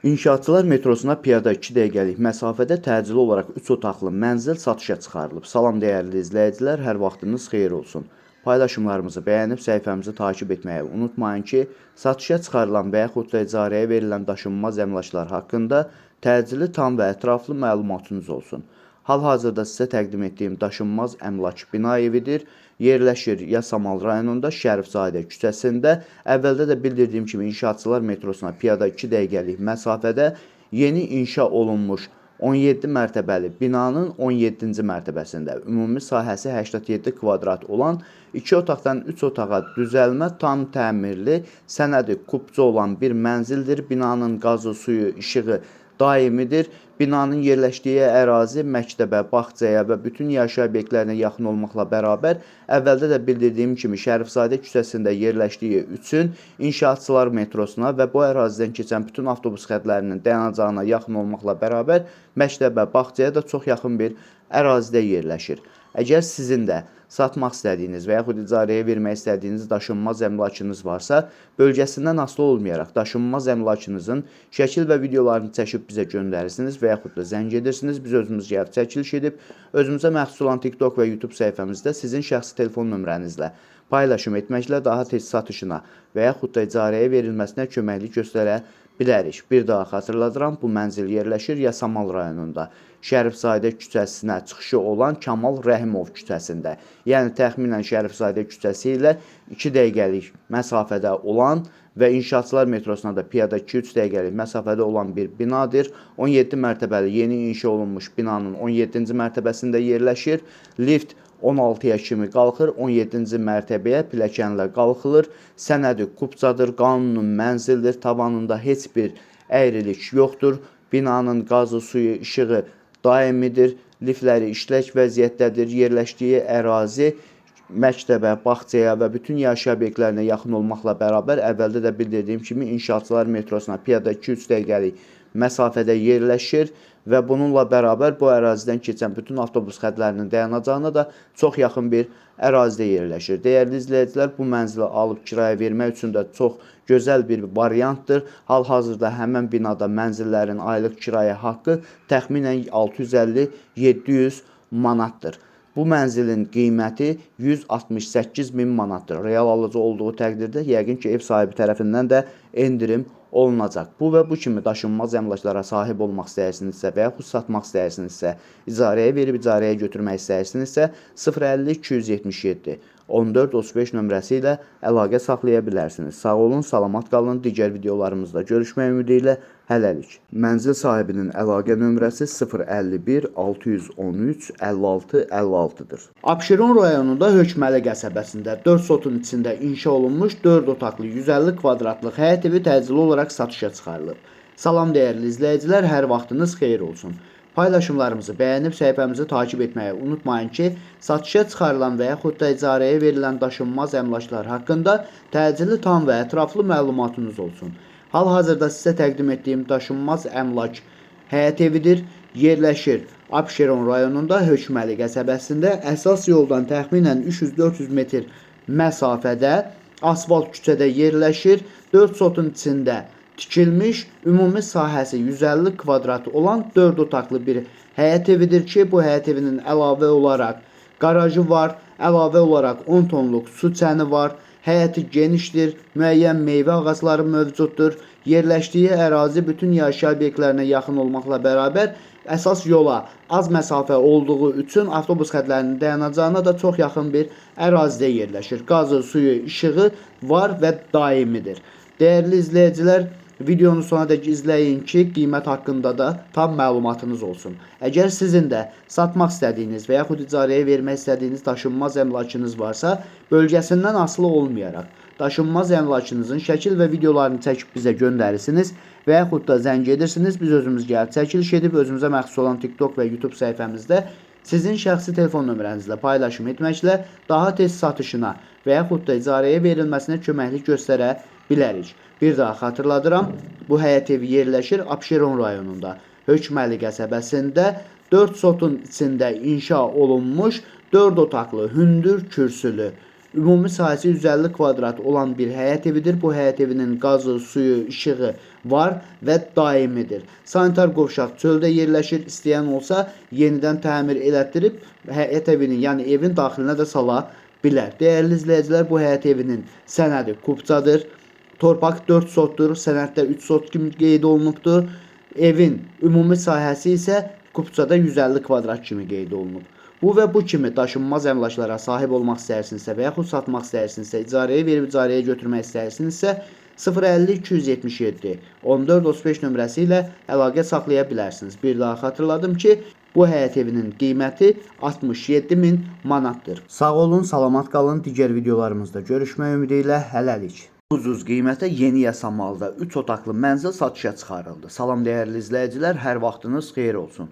İnşaatçılar metrosuna piyada 2 dəqiqəlik məsafədə təcili olaraq 3 otaqlı mənzil satışa çıxarılıb. Salam dəyərli izləyicilər, hər vaxtınız xeyir olsun. Paylaşımlarımızı bəyənib səhifəmizi takip etməyi unutmayın ki, satışa çıxarılan və yaxud da icarəyə verilən daşınmaz əmlaklar haqqında təcili, tam və ətraflı məlumatınız olsun. Hal-hazırda sizə təqdim etdiyim daşınmaz əmlak bina evidir. Yerləşir Yasamal rayonunda Şərifzadə küçəsində. Əvvəldə də bildirdiyim kimi inşaatçılar metrosuna piyada 2 dəqiqəlik məsafədə yeni inşa olunmuş 17 mərtəbəli binanın 17-ci mərtəbəsində ümumi sahəsi 87 kvadrat olan 2 otaqdan 3 otağa düzəlmə, tam təmirli, sənədi kubca olan bir mənzildir. Binanın qazı, suyu, işığı daimidir. Binanın yerləşdiyi ərazi məktəbə, bağçaya və bütün yaşayış obyektlərinə yaxın olmaqla bərabər, əvvəldə də bildirdiyim kimi Şərifzadə küçəsində yerləşdiyi üçün inşaatçılar metrosuna və bu ərazidən keçən bütün avtobus xətlərinin dayanacağına yaxın olmaqla bərabər, məktəbə, bağçaya da çox yaxın bir ərazidə yerləşir. Əgər sizin də satmaq istədiyiniz və yaxud icarəyə vermək istədiyiniz daşınmaz əmlakınız varsa, bölgəsindən asılı olmayaraq daşınmaz əmlakınızın şəkil və videolarını çəkib bizə göndərirsiniz və yaxud da zəng edirsiniz. Biz özümüz gəlib çəkiliş edib, özümüzə məxsus olan TikTok və YouTube səhifəmizdə sizin şəxsi telefon nömrənizlə paylaşım etməklə daha tez satışına və yaxud da icarəyə verilməsinə köməklik göstərə bilərik. Bir daha xatırladıram, bu mənzil yerləşir Yasamal rayonunda, Şərifzadə küçəsinə çıxışı olan Kamal Rəhimov küçəsində. Yəni təxminən Şərifzadə küçəsi ilə 2 dəqiqəlik məsafədə olan və inşaatçılar metrosuna da piyada 2-3 dəqiqəlik məsafədə olan bir binadır. 17 mərtəbəli yeni inşa olunmuş binanın 17-ci mərtəbəsində yerləşir. Lift 16-ya kimi qalxır, 17-ci mərtəbəyə pilləkənlə qalxılır. Sənədi kubcadır, qanuni mənzildir, tavanında heç bir əyrilik yoxdur. Binanın qazı, suyu, işığı daimidir, liftləri işlək vəziyyətdədir. Yerləşdiyi ərazi məktəbə, bağçaya və bütün yaşayış obyektlərinə yaxın olmaqla bərabər, əvvəldə də bildirdiyim kimi inşaatçılar metrosuna piyada 2-3 dəqiqəlik məsafədə yerləşir və bununla bərabər bu ərazidən keçən bütün avtobus xətlərinin dayanacağına da çox yaxın bir ərazidə yerləşir. Dəyərli izləyicilər, bu mənzili alıb kirayə vermək üçün də çox gözəl bir variantdır. Hal-hazırda həmən binada mənzillərin aylıq kirayə haqqı təxminən 650-700 manatdır. Bu mənzilin qiyməti 168 min manatdır. Real alıcı olduğu təqdirdə yəqin ki, ev sahibi tərəfindən də endirim olunacaq. Bu və bu kimi daşınmaz əmlaklara sahib olmaq istəyirsinizsə və yaxud satmaq istəyirsinizsə, icarəyə verib icarəyə götürmək istəyirsinizsə 050 277 1435 nömrəsi ilə əlaqə saxlaya bilərsiniz. Sağ olun, salamat qalın. Digər videolarımızda görüşmək ümidi ilə hələlik. Mənzil sahibinin əlaqə nömrəsi 051 613 56 56-dır. Abşeron rayonunda Hökməli qəsəbəsində 4 sotun içində inşa olunmuş 4 otaqlı 150 kvadratlıq həyət evi təcili olaraq satışa çıxarılıb. Salam dəyərli izləyicilər, hər vaxtınız xeyir olsun. Paylaşımlarımızı bəyənib səhifəmizi takib etməyi unutmayın ki, satışa çıxarılan və yaxud da icarəyə verilən daşınmaz əmlaklar haqqında təcili, tam və ətraflı məlumatınız olsun. Hal-hazırda sizə təqdim etdiyim daşınmaz əmlak həyət evidir. Yerləşir Abşeron rayonunda Hökməli qəsəbəsində əsas yoldan təxminən 300-400 metr məsafədə asfalt küçədə yerləşir. 4 sotun içində tikilmiş, ümumi sahəsi 150 kvadrat olan 4 otaqlı bir həyət evidir ki, bu həyət evinin əlavə olaraq qarajı var, əlavə olaraq 10 tonluq su çəni var, həyəti genişdir, müəyyən meyvə ağacları mövcuddur. Yerləşdiyi ərazi bütün yaşayış obyektlərinə yaxın olmaqla bərabər əsas yola az məsafə olduğu üçün avtobus xətlərinin dayanacağına da çox yaxın bir ərazidə yerləşir. Qazı, suyu, işığı var və daimidir. Dəyərli izləyicilər, videonu sona dək izləyin ki, qiymət haqqında da tam məlumatınız olsun. Əgər sizin də satmaq istədiyiniz və yaxud icarəyə vermək istədiyiniz daşınmaz əmlakınız varsa, bölgəsindən asılı olmayaraq daşınmaz əmlakınızın şəkil və videolarını çəkib bizə göndərirsiniz və yaxud da zəng edirsiniz. Biz özümüz gəlib çəkiliş edib özümüzə məxsus olan TikTok və YouTube səhifəmizdə sizin şəxsi telefon nömrənizlə paylaşım etməklə daha tez satışına və yaxud da icarəyə verilməsinə köməklik göstərə bilərik. Bir daha xatırladıram, bu həyət evi yerləşir Abşeron rayonunda, Hökməli qəsəbəsində 4 sotun içində inşa olunmuş 4 otaqlı, hündür kürsülü Ümumi sahəsi 150 kvadrat olan bir həyət evidir. Bu həyət evinin qazı, suyu, işığı var və daimidir. Sanitar qovşaq çöldə yerləşir. İstəyən olsa yenidən təmir elətdirib həyət evinin, yəni evin daxilinə də sala bilər. Dəyərli izləyicilər, bu həyət evinin sənədi kubcadır. Torpaq 4 sotdur, sənəddə 3 sot kimi qeyd olunubdur. Evin ümumi sahəsi isə kubcada 150 kvadrat kimi qeyd olunub. Bu və bu kimi daşınmaz əmlaklara sahib olmaq istəyirsinizsə və yaxud satmaq istəyirsinizsə, icarəyə verib icarəyə götürmək istəyirsinizsə 050 277 14 35 nömrəsi ilə əlaqə saxlaya bilərsiniz. Bir daha xatırladım ki, bu həyət evinin qiyməti 67.000 manatdır. Sağ olun, salamat qalın. Digər videolarımızda görüşmək ümidi ilə hələlik. Ucuz qiymətə yeni Yasamalda 3 otaqlı mənzil satışa çıxarıldı. Salam dəyərli izləyicilər, hər vaxtınız xeyir olsun.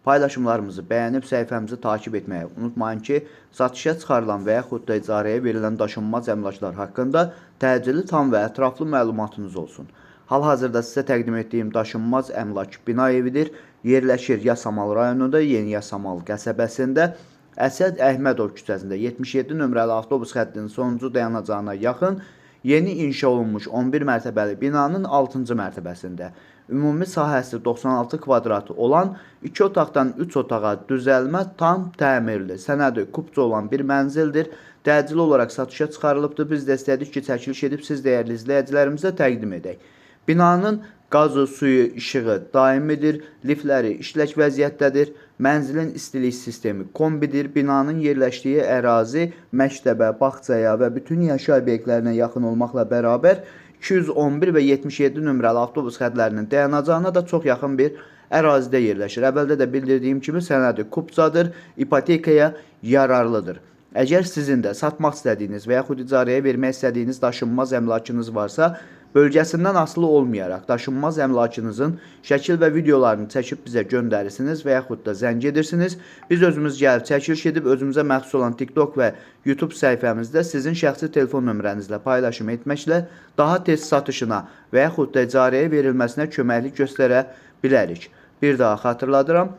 Paylaşımlarımızı bəyənib səhifəmizi takib etməyi unutmayın ki, satışa çıxarılan və yaxud da icarəyə verilən daşınmaz əmlaklar haqqında təcili, tam və ətraflı məlumatınız olsun. Hal-hazırda sizə təqdim etdiyim daşınmaz əmlak bina evidir. Yerləşir Yasamal rayonunda, Yeni Yasamal qəsəbəsində, Əsəd Əhmədov küçəsində 77 nömrəli avtobus xəttinin sonuncu dayanacağına yaxın yeni inşa olunmuş 11 mərtəbəli binanın 6-cı mərtəbəsində. Ümumi sahəsi 96 kvadrat olan 2 otaqdan 3 otağa düzəlmə, tam təmirli, sənədi kubca olan bir mənzildir. Təcili olaraq satışa çıxarılıbdır. Biz də istədik ki, çəkiliş edib siz dəyərli izləyicilərimizə təqdim edək. Binanın qazı, suyu, işığı daimidir, liftləri işlək vəziyyətdədir. Mənzilin istilik sistemi kombidir. Binanın yerləşdiyi ərazi məktəbə, bağçaya və bütün yaşayış obyektlərinə yaxın olmaqla bərabər 211 və 77 nömrəli avtobus xətlərinin dayanacağına da çox yaxın bir ərazidə yerləşir. Əvvəldə də bildirdiyim kimi sənədi kubcadır, ipotekaya yararlıdır. Əgər sizin də satmaq istədiyiniz və yaxud icarəyə vermək istədiyiniz daşınmaz əmlakınız varsa, bölgəsindən asılı olmayaraq daşınmaz əmlakınızın şəkil və videolarını çəkib bizə göndərirsiniz və yaxud da zəng edirsiniz. Biz özümüz gəlib çəkiliş edib özümüzə məxsus olan TikTok və YouTube səhifəmizdə sizin şəxsi telefon nömrənizlə paylaşım etməklə daha tez satışına və yaxud da icarəyə verilməsinə köməklik göstərə bilərik. Bir daha xatırladıram.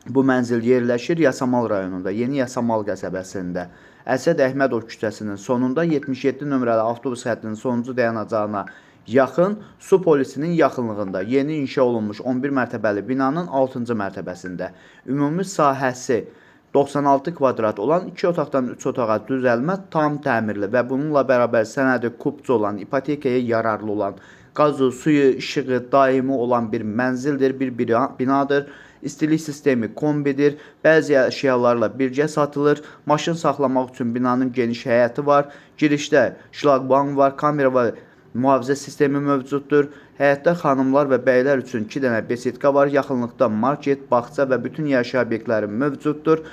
Bu mənzil yerləşir Yasamal rayonunda, Yeni Yasamal qəsəbəsində. Əsəd Əhmədov küçəsinin sonunda 77 nömrəli avtobus xəttinin sonuncu dayanacağına yaxın, su polisinin yaxınlığında yeni inşa olunmuş 11 mərtəbəli binanın 6-cı mərtəbəsində. Ümumi sahəsi 96 kvadrat olan 2 otaqdan 3 otağa düzəlmə, tam təmirli və bununla bərabər sənədi kubca olan, ipotekaya yararlı olan, qazı, suyu, işığı daimi olan bir mənzildir, bir binadır. İstilik sistemi kombidir, bəzi əşyalarla birgə satılır. Maşın saxlamaq üçün binanın geniş həyəti var. Girişdə şlaqbang var, kamera və mühafizə sistemi mövcuddur. Həyətdə xanımlar və bəylər üçün 2 dənə besetka var. Yaxınlıqda market, bağça və bütün yaşayış obyektləri mövcuddur.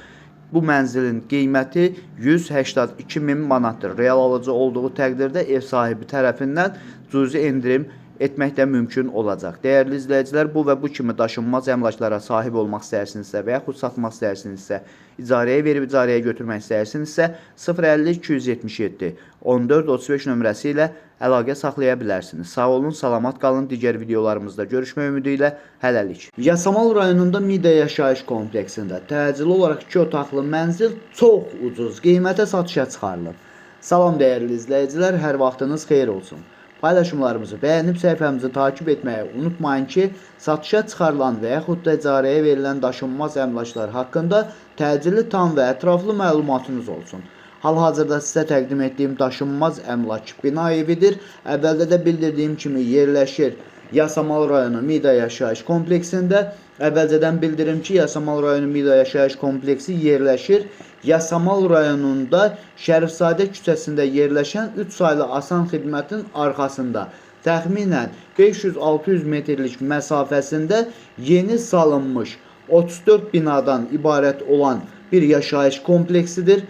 Bu mənzilin qiyməti 182.000 manatdır. Real alıcı olduğu təqdirdə ev sahibi tərəfindən cüzi endirim etmək də mümkün olacaq. Dəyərli izləyicilər, bu və bu kimi daşınmaz əmlaklara sahib olmaq istəyirsinizsə və yaxud satmaq istəyirsinizsə, icarəyə verib icarəyə götürmək istəyirsinizsə 050 277 14 35 nömrəsi ilə əlaqə saxlaya bilərsiniz. Sağ olun, salamat qalın. Digər videolarımızda görüşmək ümidi ilə hələlik. Yasamal rayonunda Mida yaşayış kompleksində təcili olaraq 2 otaqlı mənzil çox ucuz qiymətə satışa çıxarılıb. Salam dəyərli izləyicilər, hər vaxtınız xeyir olsun. Paylaşımlarımızı bəyənib səhifəmizi takib etməyi unutmayın ki, satışa çıxarılan və yaxud da icarəyə verilən daşınmaz əmlaklar haqqında təcili, tam və ətraflı məlumatınız olsun. Hal-hazırda sizə təqdim etdiyim daşınmaz əmlak bina evidir. Əvvəldə də bildirdiyim kimi yerləşir Yasamal rayonu Mida yaşayış kompleksində. Əvvəlcədən bildirim ki, Yasamal rayonu Mida yaşayış kompleksi yerləşir Yasamal rayonunda Şərifzadə küçəsində yerləşən 3 saylı asan xidmətin arxasında təxminən 500-600 metrlik məsafəsində yeni salınmış 34 binadan ibarət olan bir yaşayış kompleksidir.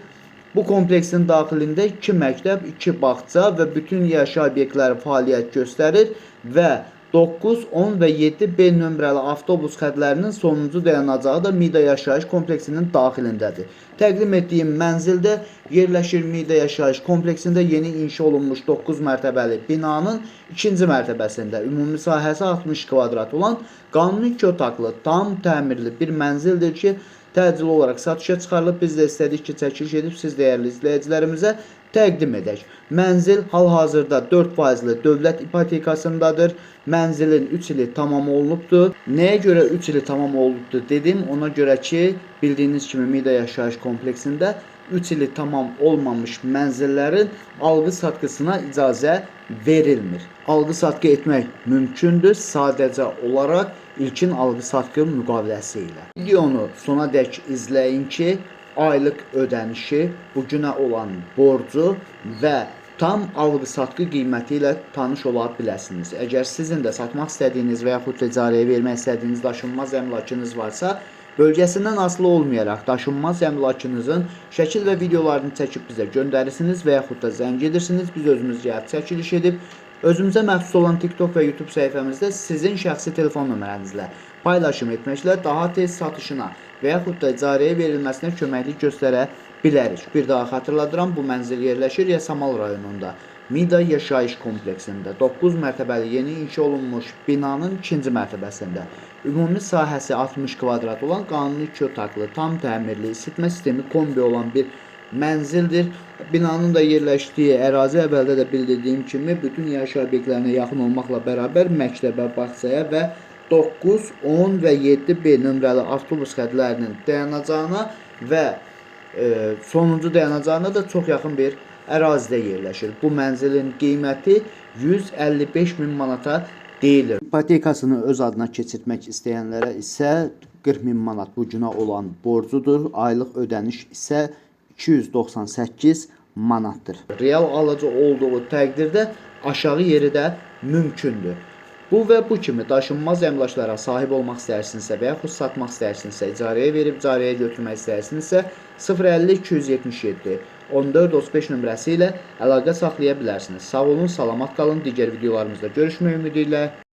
Bu kompleksin daxilində 2 məktəb, 2 bağça və bütün yaşayış obyektləri fəaliyyət göstərir və 9, 10 və 7B nömrəli avtobus xətlərinin sonuncu dayanacağı da Mida yaşayış kompleksinin daxilindədir. Təqdim etdiyim mənzildə yerləşir Mida yaşayış kompleksində yeni inşa olunmuş 9 mərtəbəli binanın 2-ci mərtəbəsində ümumi sahəsi 60 kvadrat olan qanuni 2 otaqlı, tam təmirli bir mənzildir ki, təcili olaraq satışa çıxarılıb. Biz də istədik ki, çəkiliş edib siz dəyərli izləyicilərimizə təqdim edək. Mənzil hal-hazırda 4%li dövlət ipotekasındadır. Mənzilin 3 ili tamam olunubdur. Nəyə görə 3 ili tamam olunubdur dedim? Ona görə ki, bildiyiniz kimi Mida yaşayış kompleksində 3 ili tamam olmamış mənzillərin alqı-satqısına icazə verilmir. Alqı-satqı etmək mümkündür, sadəcə olaraq ilkin alqı-satqı müqaviləsi ilə. Videonu sona dək izləyin ki, aylıq ödənişi, bugünə olan borcu və tam alqı-satqı qiyməti ilə tanış ola biləsiniz. Əgər sizin də satmaq istədiyiniz və yaxud icarəyə vermək istədiyiniz daşınmaz əmlakınız varsa, bölgəsindən asılı olmayaraq daşınmaz əmlakınızın şəkil və videolarını çəkib bizə göndərirsiniz və yaxud da zəng edirsiniz. Biz özümüz gəlib çəkiliş edib, özümüzə məxsus olan TikTok və YouTube səhifəmizdə sizin şəxsi telefon nömrənizlə paylaşım etməklə daha tez satışına və yaxud da icarəyə verilməsinə köməklik göstərə bilərik. Bir daha xatırladıram, bu mənzil yerləşir Yasamal rayonunda, Mida yaşayış kompleksində, 9 mərtəbəli yeni inşa olunmuş binanın 2-ci mərtəbəsində. Ümumi sahəsi 60 kvadrat olan qanuni 2 otaqlı, tam təmirli, isitmə sistemi kombi olan bir mənzildir. Binanın da yerləşdiyi ərazi əvvəldə də bildirdiyim kimi bütün yaşayış obyektlərinə yaxın olmaqla bərabər məktəbə, bağçaya və 9, 10 və 7B nömrəli avtobus xətlərinin dayanacağına və sonuncu dayanacağına da çox yaxın bir ərazidə yerləşir. Bu mənzilin qiyməti 155 min manata deyilir. İpotekasını öz adına keçirmək istəyənlərə isə 40 min manat bugünə olan borcudur. Aylıq ödəniş isə 298 manatdır. Real alıcı olduğu təqdirdə aşağı yeri də mümkündür. Bu və bu kimi daşınmaz əmlaklara sahib olmaq istəyirsinizsə və yaxud satmaq istəyirsinizsə, icarəyə verib icarəyə götürmək istəyirsinizsə 050 277 14 35 nömrəsi ilə əlaqə saxlaya bilərsiniz. Sağ olun, salamat qalın. Digər videolarımızda görüşmək ümidi ilə.